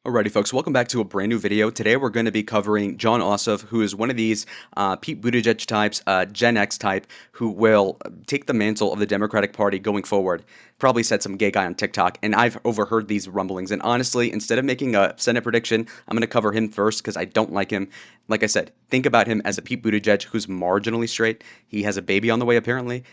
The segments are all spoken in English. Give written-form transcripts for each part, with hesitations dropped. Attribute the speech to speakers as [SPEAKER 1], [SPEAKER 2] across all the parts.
[SPEAKER 1] Alrighty, folks, welcome back to a brand new video. Today we're going to be covering John Ossoff, who is one of these Pete Buttigieg types, Gen X type, who will take the mantle of the Democratic Party going forward. Probably said some gay guy on TikTok, and I've overheard these rumblings. And honestly, instead of making a Senate prediction, I'm going to cover him first because I don't like him. Like I said, think about him as a Pete Buttigieg who's marginally straight. He has a baby on the way, apparently.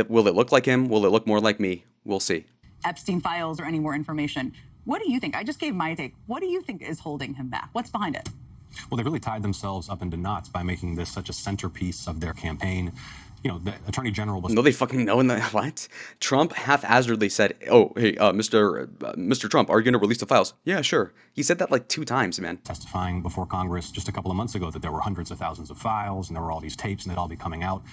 [SPEAKER 1] Will it look like him? Will it look more like me? We'll see.
[SPEAKER 2] Epstein files or any more information. What do you think? I just gave my take. What do you think is holding him back? What's behind it?
[SPEAKER 3] Well, they really tied themselves up into knots by making this such a centerpiece of their campaign. You know, the Attorney General was...
[SPEAKER 1] No, they fucking know in the... What? Trump haphazardly said, oh, hey, Mr. Trump, are you going to release the files? Yeah, sure. He said that like 2 times, man.
[SPEAKER 3] Testifying before Congress just a couple of months ago that there were hundreds of thousands of files and there were all these tapes and they'd all be coming out.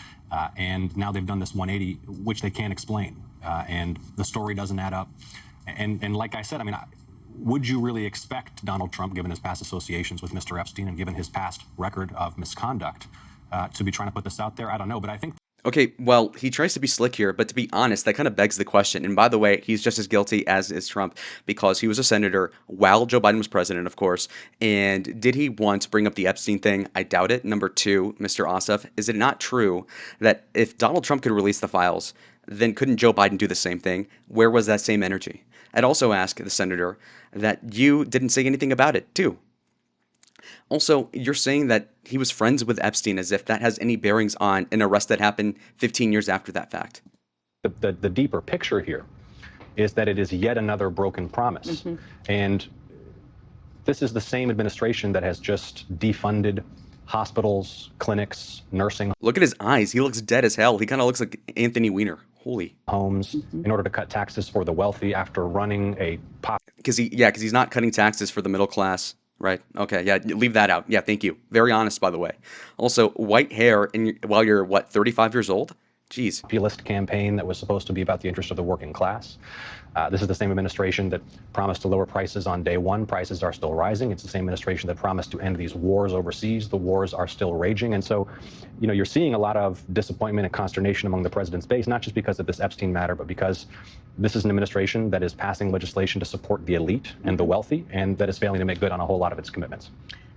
[SPEAKER 3] And now they've done this 180, which they can't explain. And the story doesn't add up. And like I said, I mean, would you really expect Donald Trump, given his past associations with Mr. Epstein and given his past record of misconduct, to be trying to put this out there? I don't know, but I think...
[SPEAKER 1] Okay, well, he tries to be slick here, but to be honest, that kind of begs the question. And by the way, he's just as guilty as is Trump because he was a senator while Joe Biden was president, of course. And did he once bring up the Epstein thing? I doubt it. Number 2, Mr. Ossoff, is it not true that if Donald Trump could release the files, then couldn't Joe Biden do the same thing? Where was that same energy? I'd also ask the senator that you didn't say anything about it, too. Also, you're saying that he was friends with Epstein as if that has any bearings on an arrest that happened 15 years after that fact.
[SPEAKER 3] The deeper picture here is that it is yet another broken promise. And this is the same administration that has just defunded hospitals, clinics, nursing
[SPEAKER 1] Look at his eyes. He looks dead as hell. He kind of looks like Anthony Weiner. Holy.
[SPEAKER 3] homes in order to cut taxes for the wealthy after running a pop.
[SPEAKER 1] Because he's not cutting taxes for the middle class. Right. Okay. Yeah. Leave that out. Yeah. Thank you. Very honest, by the way. Also, white hair while you're, what, 35 years old? Jeez.
[SPEAKER 3] Populist campaign that was supposed to be about the interest of the working class. This is the same administration that promised to lower prices on day one. Prices are still rising. It's the same administration that promised to end these wars overseas. The wars are still raging. And so, you know, you're seeing a lot of disappointment and consternation among the president's base, not just because of this Epstein matter, but because this is an administration that is passing legislation to support the elite and the wealthy, and that is failing to make good on a whole lot of its commitments.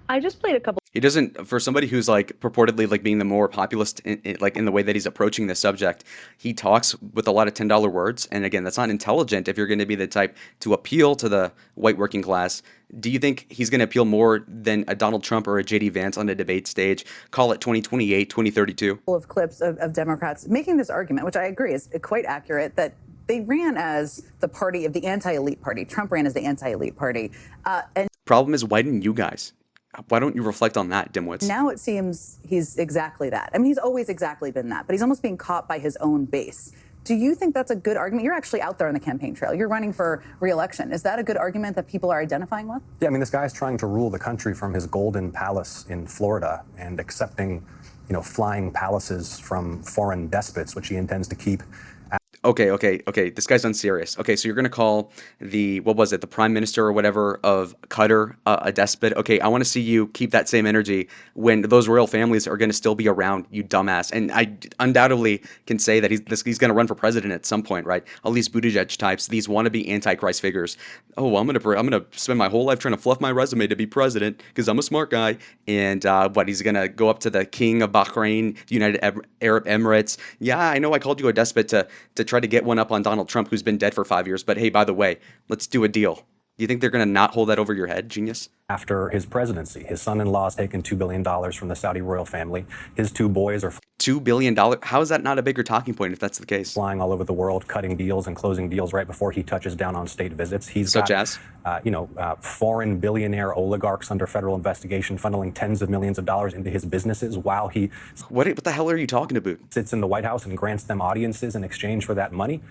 [SPEAKER 4] I just played a couple.
[SPEAKER 1] He doesn't, for somebody who's like purportedly like being the more populist in the way that he's approaching this subject, he talks with a lot of $10 words. And again, that's not intelligent if you're going to be the type to appeal to the white working class. Do you think he's going to appeal more than a Donald Trump or a JD Vance on a debate stage? Call it 2028, 2032.
[SPEAKER 2] Of clips of Democrats making this argument, which I agree is quite accurate, that they ran as the party of the anti-elite party. Trump ran as the anti-elite party. And
[SPEAKER 1] Problem is, why didn't you guys? Why don't you reflect on that, dimwits?
[SPEAKER 2] now it seems he's exactly that. I mean, he's always exactly been that, but he's almost being caught by his own base. Do you think that's a good argument? You're actually out there on the campaign trail. You're running for re-election. Is that a good argument that people are identifying with?
[SPEAKER 3] Yeah, I mean, this guy's trying to rule the country from his golden palace in Florida and accepting, you know, flying palaces from foreign despots, which he intends to keep.
[SPEAKER 1] Okay. This guy's unserious. Okay, so you're going to call the, what was it, the prime minister or whatever of Qatar a despot? Okay, I want to see you keep that same energy when those royal families are going to still be around, you dumbass. And I undoubtedly can say that he's going to run for president at some point, right? All these Buttigieg types, these wannabe antichrist figures. Oh, I'm gonna spend my whole life trying to fluff my resume to be president because I'm a smart guy. And he's going to go up to the king of Bahrain, United Arab Emirates. Yeah, I know I called you a despot to try to get one up on Donald Trump, who's been dead for 5 years. But hey, by the way, let's do a deal. Do you think they're going to not hold that over your head, genius?
[SPEAKER 3] After his presidency, his son-in-law has taken $2 billion from the Saudi royal family. His 2 boys are
[SPEAKER 1] $2 billion? How is that not a bigger talking point if that's the case?
[SPEAKER 3] flying all over the world, cutting deals and closing deals right before he touches down on state visits. He's
[SPEAKER 1] Such
[SPEAKER 3] got,
[SPEAKER 1] as?
[SPEAKER 3] Foreign billionaire oligarchs under federal investigation, funneling tens of millions of dollars into his businesses while he
[SPEAKER 1] What the hell are you talking about?
[SPEAKER 3] sits in the White House and grants them audiences in exchange for that money.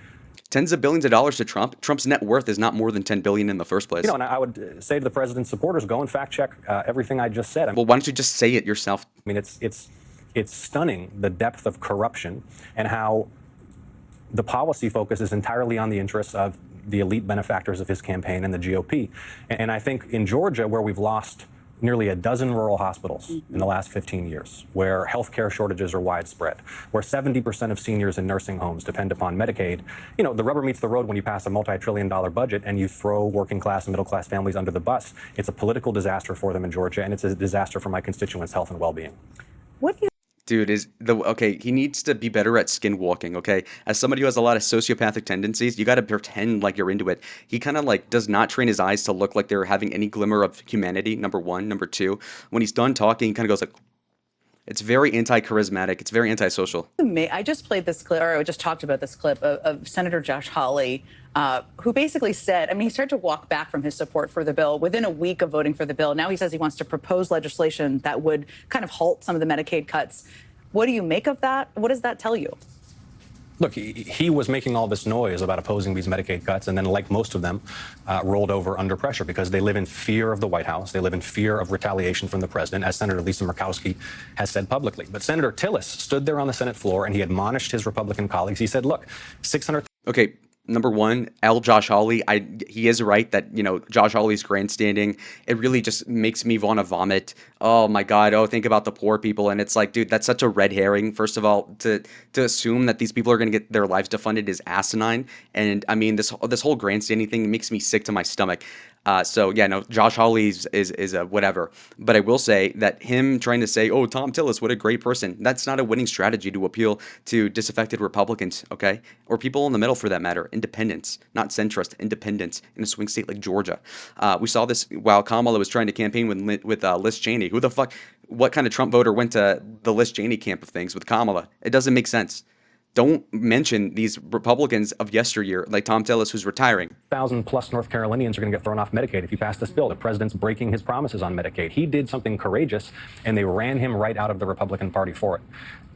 [SPEAKER 1] Tens of billions of dollars to Trump? Trump's net worth is not more than $10 billion in the first place.
[SPEAKER 3] You know, and I would say to the president's supporters, go and fact check everything I just said.
[SPEAKER 1] Well, why don't you just say it yourself?
[SPEAKER 3] I mean, it's stunning the depth of corruption and how the policy focus is entirely on the interests of the elite benefactors of his campaign and the GOP. And I think in Georgia, where we've lost nearly a dozen rural hospitals in the last 15 years, where healthcare shortages are widespread, where 70% of seniors in nursing homes depend upon Medicaid. You know, the rubber meets the road when you pass a multi-trillion-dollar budget and you throw working class and middle class families under the bus. It's a political disaster for them in Georgia, and it's a disaster for my constituents' health and well-being.
[SPEAKER 2] What do you
[SPEAKER 1] Dude, okay, he needs to be better at skinwalking, okay? As somebody who has a lot of sociopathic tendencies, you got to pretend like you're into it. He kind of like does not train his eyes to look like they're having any glimmer of humanity, number one. Number two, when he's done talking, he kind of goes like, it's very anti-charismatic. It's very antisocial.
[SPEAKER 2] I just played this clip, or I just talked about this clip of Senator Josh Hawley, who basically said, I mean, he started to walk back from his support for the bill within a week of voting for the bill. Now he says he wants to propose legislation that would kind of halt some of the Medicaid cuts. What do you make of that? What does that tell you?
[SPEAKER 3] Look, he was making all this noise about opposing these Medicaid cuts, and then, like most of them, rolled over under pressure because they live in fear of the White House. They live in fear of retaliation from the president, as Senator Lisa Murkowski has said publicly. But Senator Tillis stood there on the Senate floor and he admonished his Republican colleagues. He said, look, 600.
[SPEAKER 1] Okay, number one, Josh Hawley. He is right that, you know, Josh Hawley's grandstanding. It really just makes me want to vomit. Oh my God. Oh, think about the poor people. And it's like, dude, that's such a red herring. First of all, to assume that these people are going to get their lives defunded is asinine. And I mean, this whole grandstanding thing makes me sick to my stomach. So yeah, no, Josh Hawley is a whatever. But I will say that him trying to say, "Oh, Tom Tillis, what a great person," that's not a winning strategy to appeal to disaffected Republicans, okay, or people in the middle for that matter. Independents, not centrist, independents in a swing state like Georgia. We saw this while Kamala was trying to campaign with Liz Cheney. Who the fuck? What kind of Trump voter went to the Liz Cheney camp of things with Kamala? It doesn't make sense. Don't mention these Republicans of yesteryear, like Tom Tillis, who's retiring.
[SPEAKER 3] 1,000 plus North Carolinians are going to get thrown off Medicaid if you pass this bill. The president's breaking his promises on Medicaid. He did something courageous, and they ran him right out of the Republican Party for it.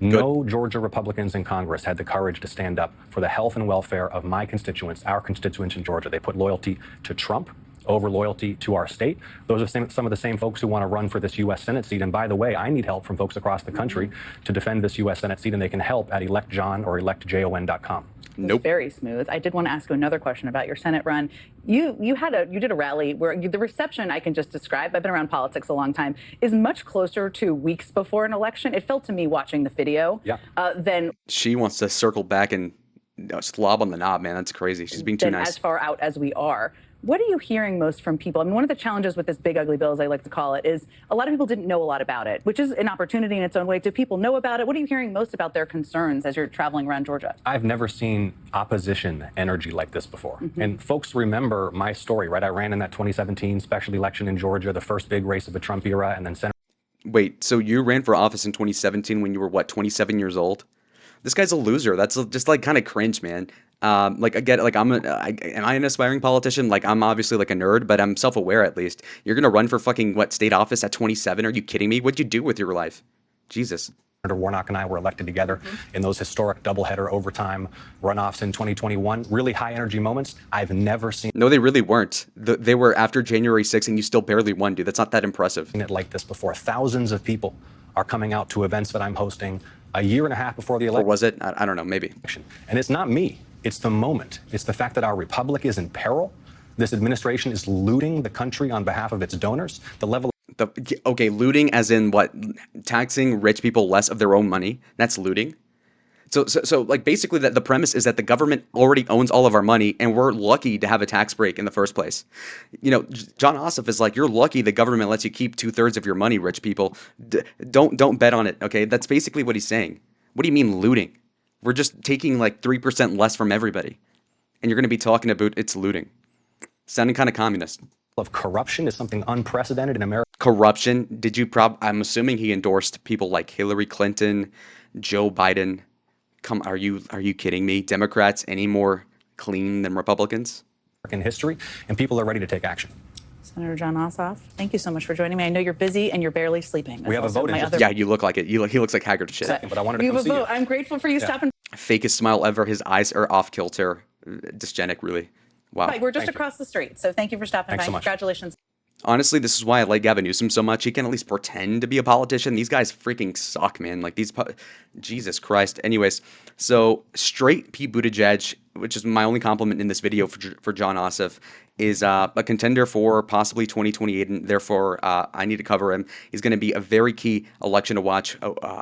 [SPEAKER 3] No Georgia Republicans in Congress had the courage to stand up for the health and welfare of my constituents, our constituents in Georgia. They put loyalty to Trump over loyalty to our state. Those are some of the same folks who want to run for this U.S. Senate seat. And by the way, I need help from folks across the country to defend this U.S. Senate seat, and they can help at electjohn or electjon.com.
[SPEAKER 1] Nope.
[SPEAKER 2] Very smooth. I did want to ask you another question about your Senate run. You did a rally where the reception I can just describe. I've been around politics a long time. Is much closer to weeks before an election. It felt to me watching the video. Than
[SPEAKER 1] she wants to circle back and slob on the knob, man. That's crazy. She's being too nice.
[SPEAKER 2] As far out as we are. What are you hearing most from people? I mean, one of the challenges with this big ugly bill, as I like to call it, is a lot of people didn't know a lot about it, which is an opportunity in its own way. Do people know about it? What are you hearing most about their concerns as you're traveling around Georgia?
[SPEAKER 3] I've never seen opposition energy like this before. And folks remember my story, right? I ran in that 2017 special election in Georgia, the first big race of the Trump era, and then Senator.
[SPEAKER 1] Wait, so you ran for office in 2017 when you were, what, 27 years old? This guy's a loser. That's just like kind of cringe, man. Like I get it, like am I an aspiring politician? Like I'm obviously like a nerd, but I'm self-aware at least. You're gonna run for fucking what, state office at 27? Are you kidding me? What'd you do with your life? Jesus.
[SPEAKER 3] Senator Warnock and I were elected together in those historic doubleheader overtime runoffs in 2021. Really high energy moments I've never seen.
[SPEAKER 1] No, they really weren't. They were after January 6th, and you still barely won, dude. That's not that impressive.
[SPEAKER 3] It like this before. Thousands of people are coming out to events that I'm hosting a year and a half before the election.
[SPEAKER 1] Or was it? I don't know, maybe.
[SPEAKER 3] And it's not me. It's the moment. It's the fact that our republic is in peril. This administration is looting the country on behalf of its donors. The level.
[SPEAKER 1] Okay, looting as in what? Taxing rich people less of their own money? That's looting? So like basically the premise is that the government already owns all of our money and we're lucky to have a tax break in the first place. You know, John Ossoff is like, you're lucky the government lets you keep 2/3 of your money, rich people. Don't bet on it, okay? That's basically what he's saying. What do you mean looting? We're just taking like 3% less from everybody. And you're going to be talking about it's looting. Sounding kind of communist.
[SPEAKER 3] Of corruption is something unprecedented in America.
[SPEAKER 1] Corruption? I'm assuming he endorsed people like Hillary Clinton, Joe Biden. Are you kidding me? Democrats any more clean than Republicans?
[SPEAKER 3] In history, and people are ready to take action.
[SPEAKER 2] Senator John Ossoff, thank you so much for joining me. I know you're busy and you're barely sleeping.
[SPEAKER 3] We have a vote.
[SPEAKER 1] Yeah, you look like it. He looks like haggard shit.
[SPEAKER 3] But I wanted to come see you.
[SPEAKER 2] I'm grateful for you stopping.
[SPEAKER 1] Fakest smile ever. His eyes are off kilter. Dysgenic, really. Wow.
[SPEAKER 2] Right, we're just across the street, so thank you for stopping by.
[SPEAKER 3] So much.
[SPEAKER 2] Congratulations.
[SPEAKER 1] Honestly, this is why I like Gavin Newsom so much. He can at least pretend to be a politician. These guys freaking suck, man. Like Jesus Christ. Anyways, so straight Pete Buttigieg which is my only compliment in this video for John Ossoff, is a contender for possibly 2028, and therefore I need to cover him. He's going to be a very key election to watch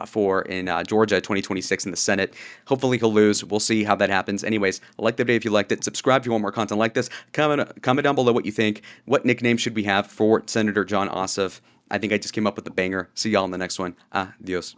[SPEAKER 1] for in Georgia 2026 in the Senate. Hopefully he'll lose. We'll see how that happens. Anyways, like the video if you liked it. Subscribe if you want more content like this. Comment down below what you think. What nickname should we have for Senator John Ossoff? I think I just came up with a banger. See y'all in the next one. Adios.